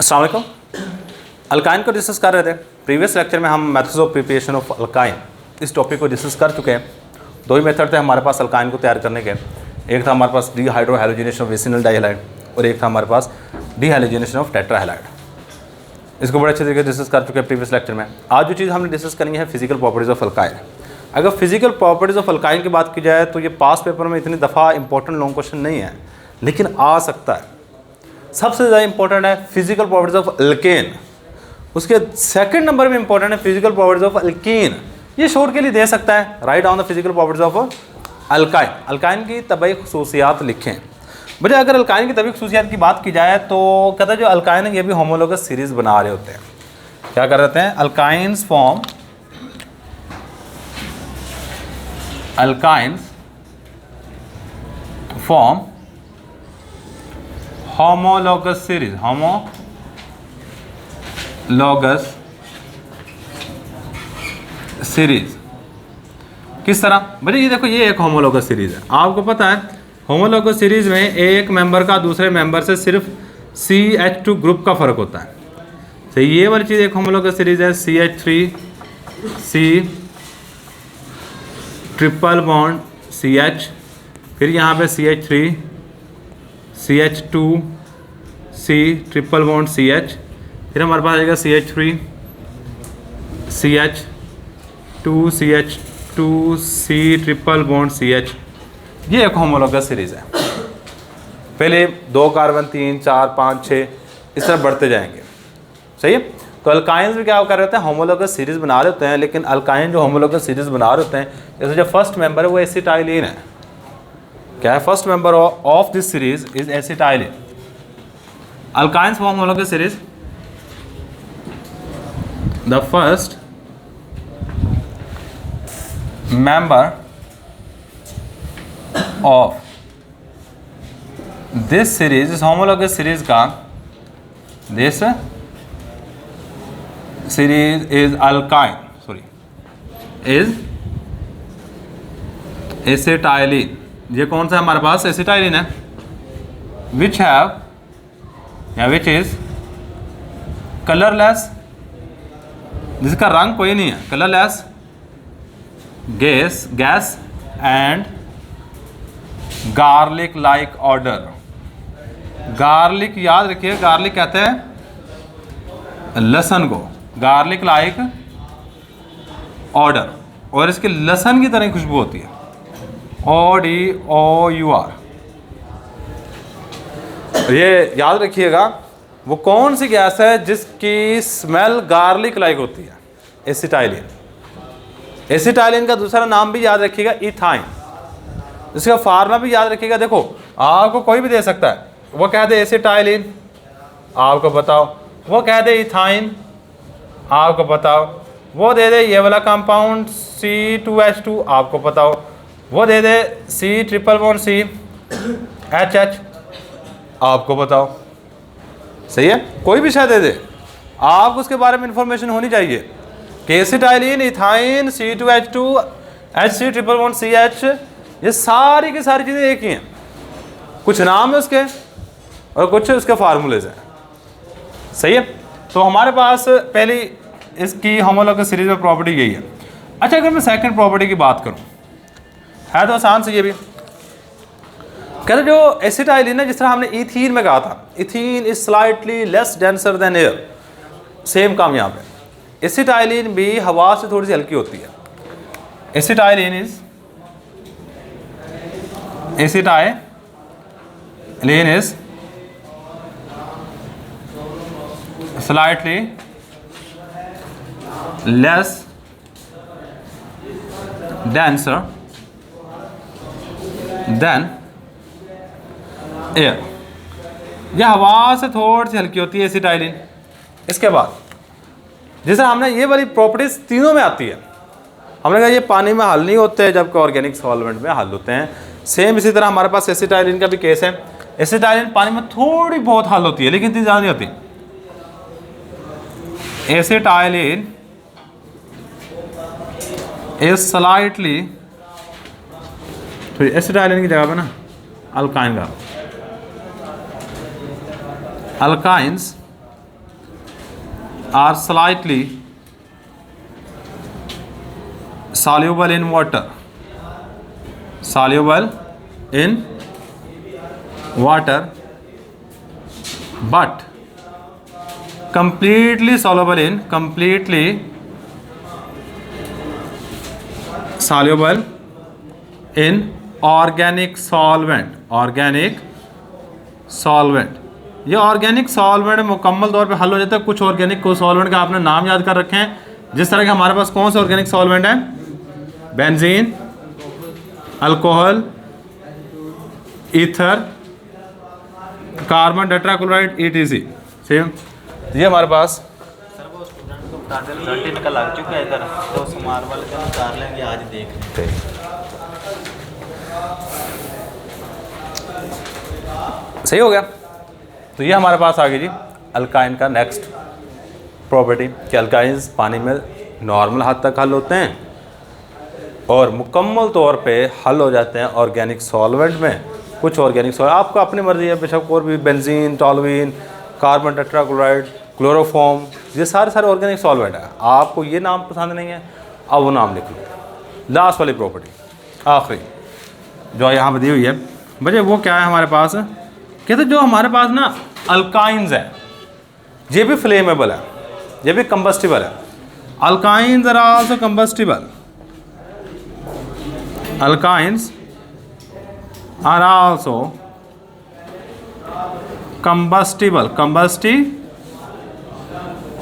अस्सलाम वालेकुम। अल्काइन को डिस्कस कर रहे थे। प्रीवियस लेक्चर में हम methods of preparation of alkyne इस टॉपिक को डिस्कस कर चुके हैं। दो ही मेथड थे हमारे पास अल्काइन को तैयार करने के। एक था हमारे पास डीहाइड्रोहैलोजिनेशन ऑफ विसिनल डाइहैलाइड और एक था हमारे पास डीहाइलोजिनेशन ऑफ टेट्राहैलाइड। इसको बड़े अच्छे तरीके से डिस्कस कर चुके हैं प्रीवियस लेक्चर में। आज जो चीज़ हमने डिस्कस करनी है फिजिकल प्रॉपर्टीज़ ऑफ अल्काइन। अगर फिजिकल प्रॉपर्टीज़ ऑफ अल्काइन की बात की जाए तो ये पास पेपर में इतनी दफ़ा इंपॉर्टेंट लॉन्ग क्वेश्चन नहीं है, लेकिन आ सकता है। सबसे ज़्यादा इंपॉर्टेंट है फिजिकल प्रॉपर्टीज ऑफ अल्केन, उसके सेकंड नंबर में इंपॉर्टेंट है फिजिकल प्रॉपर्टीज ऑफ अल्कीन। ये शॉर्ट के लिए दे सकता है, write down the physical properties of alkyne. Alkyne की तबई खुसूसियात लिखें। मुझे अगर अल्काइन की तबई खुसूसियात की बात की जाए तो कहता है जो अल्काइन है ये भी होमोलोगस सीरीज़ बना रहे होते हैं। क्या कर रहे हैं? Alkynes form homologous series, homologous series किस तरह? भाई ये देखो, ये एक homologous series है। आपको पता है homologous series में एक मेंबर का दूसरे मेंबर से सिर्फ CH2 ग्रुप का फर्क होता है। तो ये वाली चीज़ एक homologous series है। CH3C ट्रिपल बॉन्ड CH, फिर यहाँ पे CH3 CH2C triple bond CH, फिर हमारे पास आएगा CH3 CH2 CH2C triple bond CH। ये एक होमोलोगस सीरीज़ है। पहले 2 कार्बन 3 4 5 6 इस तरह बढ़ते जाएंगे। सही है। तो अल्काइंस भी क्या कर रहे होते हैं? होमोलोगस सीरीज़ बना रहे होते हैं। लेकिन अल्काइन जो होमोलोगस सीरीज़ बना रहे होते हैं, जैसे जो फर्स्ट मेंबर है वो एसिटाइलिन है। क्या है? First member of this series is acetylene. Alkynes form homologous series. The first member of this series, इस होमोलोगस सीरीज का this series is alkyne, is acetylene. ये कौन सा है हमारे पास? एसिटाइलिन है। विच हैव या विच इज कलरलेस, जिसका रंग कोई नहीं है, colourless gas and garlic like order. Garlic याद रखिए, गार्लिक कहते हैं लहसुन को, गार्लिक लाइक ऑर्डर, और इसके लहसुन की तरह खुशबू होती है। ODOUR। ये याद रखिएगा, वो कौन सी गैस है जिसकी स्मेल गार्लिक लाइक होती है? एसिटाइलिन। एसिटाइलिन का दूसरा नाम भी याद रखिएगा, इथाइन। इसका फार्मूला भी याद रखिएगा। देखो, आपको कोई भी दे सकता है, वो कह दे एसिटाइलिन, आपको बताओ, वो कह दे इथाइन, आपको बताओ, वो दे दे ये वाला कंपाउंड C2H2, आपको बताओ, वो दे दे C triple bond C HH, आपको बताओ। सही है। कोई भी शायद दे दे, आपको उसके बारे में इंफॉर्मेशन होनी चाहिए कि acetylene, ethyne, C2H2 HC triple bond CH, ये सारी की सारी चीज़ें एक ही हैं। कुछ नाम है उसके और कुछ उसके फार्मूलेज हैं। सही है। तो हमारे पास पहली इसकी होमोलोगस सीरीज में प्रॉपर्टी यही है। अच्छा, अगर मैं सेकंड प्रॉपर्टी की बात करूं, है तो आसान से ये भी कहते जो एसिटाइलिन है, जिस तरह हमने इथीन में कहा था, ethene is slightly less denser then air. Same काम यहाँ पे, एसिटाइलिन भी हवा से थोड़ी सी हल्की होती है। Acetylene is slightly less denser than air। यह हवा से थोड़ी सी हल्की होती है एसिटाइलिन। इसके बाद जैसे हमने ये वाली प्रॉपर्टीज तीनों में आती है, हमने कहा ये पानी में हल नहीं होते जबकि ऑर्गेनिक सॉल्वेंट में हल होते हैं। सेम इसी तरह हमारे पास एसिटाइलिन का भी केस है। एसिटाइलिन पानी में थोड़ी बहुत हल होती है, लेकिन इतनी ज़्यादा नहीं होती। एसिटाइलिन इज स्लाइटली, तो एसिटाइलिन की जगह पे ना अल्काइन का, alkynes are slightly soluble in water, soluble in water, but completely soluble in organic solvent, organic solvent। ये ऑर्गेनिक सॉल्वेंट मुकम्मल तौर पे हल हो जाता है। कुछ ऑर्गेनिक सॉल्वेंट का आपने नाम याद कर रखे हैं, जिस तरह के हमारे पास कौन से ऑर्गेनिक सॉल्वेंट हैं, benzene, alcohol, ether, carbon tetrachloride, ETC। Same ये हमारे पास सर वो स्टूडेंट को बता दें, रिजल्ट इनका लग चुका है इधर, तो समार वाले दिन उतार लेंगे, आज देख लें। सही हो गया। तो ये हमारे पास आ गई जी अल्काइन का नेक्स्ट प्रॉपर्टी कि अल्काइंस पानी में नॉर्मल हद तक हल होते हैं और मुकम्मल तौर पे हल हो जाते हैं ऑर्गेनिक सॉल्वेंट में। कुछ ऑर्गेनिक सॉल्वेंट आपको अपनी मर्जी है, बेशक और भी benzene, toluene, carbon tetrachloride, chloroform, ये सारे ऑर्गेनिक सॉल्वेंट है। आपको ये नाम पसंद नहीं है, अब वो नाम लिख लो। लास्ट वाली प्रॉपर्टी आखिरी जो यहाँ पर दी हुई है बच्चे, वो क्या है हमारे पास, कहते जो हमारे पास ना अल्काइंस है, ये भी फ्लेमेबल है, ये भी कंबस्टिबल है। Alkynes are also combustible, alkynes are also combustible,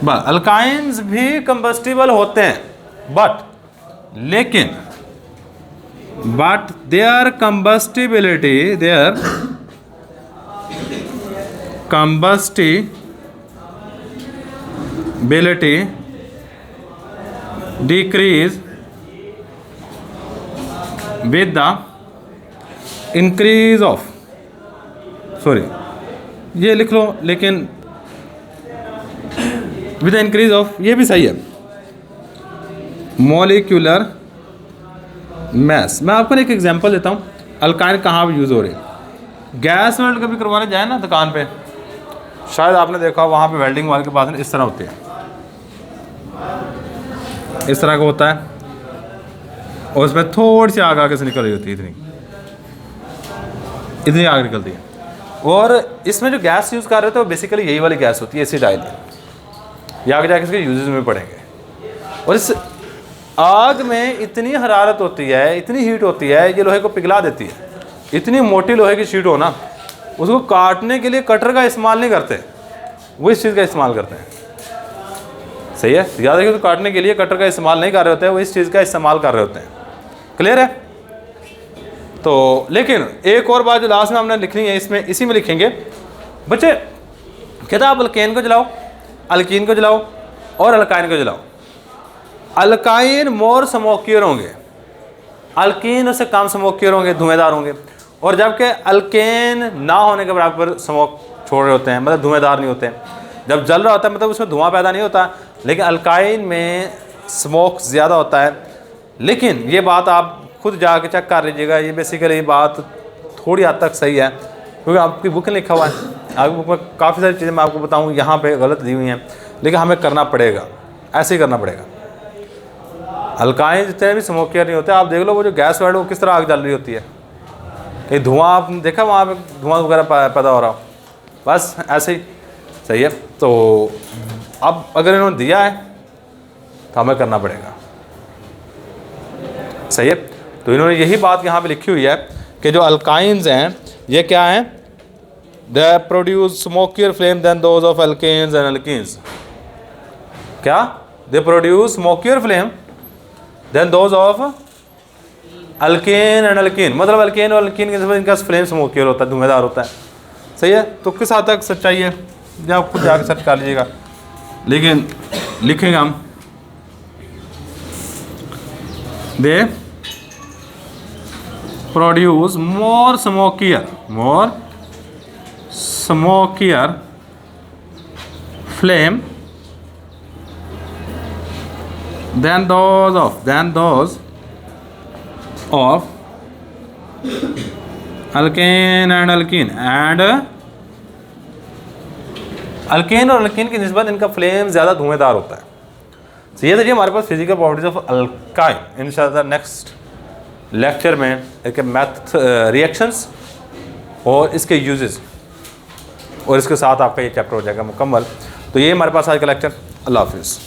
alkynes भी कंबस्टिबल होते हैं, लेकिन their combustibility decrease with the increase of, ये लिख लो, लेकिन विद द इंक्रीज ऑफ, ये भी सही है, मॉलिक्यूलर मैस। मैं आपको एक एग्जांपल देता हूँ अल्काइन कहाँ यूज़ हो रही है। गैस वेल्ड कभी करवाने जाए ना दुकान पे, शायद आपने देखा वहाँ पे वेल्डिंग वाले के पास इस तरह होती है, इस तरह का होता है और उसमें थोड़ी सी आग आगे से निकल रही होती है, इतनी आग निकलती है। और इसमें जो गैस यूज़ कर रहे थे वो बेसिकली यही वाली गैस होती है, एसिटाइलिन। ये आगे जाके इसके यूजेस में पड़ेंगे। और इस आग में इतनी हरारत होती है, इतनी हीट होती है, ये लोहे को पिघला देती है। इतनी मोटी लोहे की शीट हो ना, उसको काटने के लिए कटर का इस्तेमाल नहीं करते, वो इस चीज़ का इस्तेमाल करते हैं। सही है, याद रखिए, तो काटने के लिए कटर का इस्तेमाल नहीं कर रहे होते हैं, वो इस चीज़ का इस्तेमाल कर रहे होते हैं। क्लियर है? तो लेकिन एक और बात जो लास्ट में हमने लिखनी है, इसमें इसी में लिखेंगे बच्चे, कहता आप अल्केन को जलाओ, अल्कीन को जलाओ और अल्काइन को जलाओ। अल्काइन मोर स्मोकियर होंगे, अल्कीन उससे कम स्मोकियर होंगे, धुएंदार होंगे। और जबकि अल्केन ना होने के बराबर स्मोक छोड़ रहे होते हैं, मतलब धुएंदार नहीं होते हैं। जब जल रहा होता है मतलब उसमें धुआं पैदा नहीं होता, लेकिन अल्काइन में स्मोक ज़्यादा होता है। लेकिन ये बात आप खुद जाके चेक कर लीजिएगा, ये बेसिकली बात थोड़ी हद तक सही है, क्योंकि आपकी बुक में लिखा हुआ है। आपकी बुक में काफ़ी सारी चीज़ें मैं आपको बताऊँ यहाँ पे गलत दी हुई हैं, लेकिन हमें करना पड़ेगा, ऐसे ही करना पड़ेगा। अल्काइन जितने भी स्मोकियर नहीं होते, आप देख लो वो जो गैस वेल्ड वो किस तरह आग जल रही होती है, ये धुआं आपने देखा वहाँ पे धुआं वगैरह पैदा हो रहा हो, बस ऐसे ही। सही है, तो अब अगर इन्होंने दिया है तो हमें करना पड़ेगा। सही है, तो इन्होंने यही बात यहाँ पे लिखी हुई है कि जो अल्काइंस हैं ये क्या हैं, they produce smokier flame than those of alkanes and alkenes. क्या? They produce smokier flame than those of alkane and alkene, मतलब अल्केन और अल्कीन के इनका फ्लेम स्मोकियर होता है, धुएंदार होता है। सही है, तो किस हद तक सच्चाई है जब आप खुद जाकर सर्च कर लीजिएगा, लेकिन लिखेंगे हम they produce more smokier flame than those of alkane and alkene and alkane और अल्कीन की निस्बत इनका फ्लेम ज़्यादा धुआंधार होता है। तो ये देखिए हमारे पास फिजिकल प्रॉपर्टीज ऑफ अल्काइन। इंशाल्लाह नेक्स्ट लेक्चर में एक मैथ रिएक्शंस और इसके यूजेस और इसके साथ आपका ये चैप्टर हो जाएगा मुकम्मल। तो ये हमारे पास आज का लेक्चर। अल्लाह हाफिज़।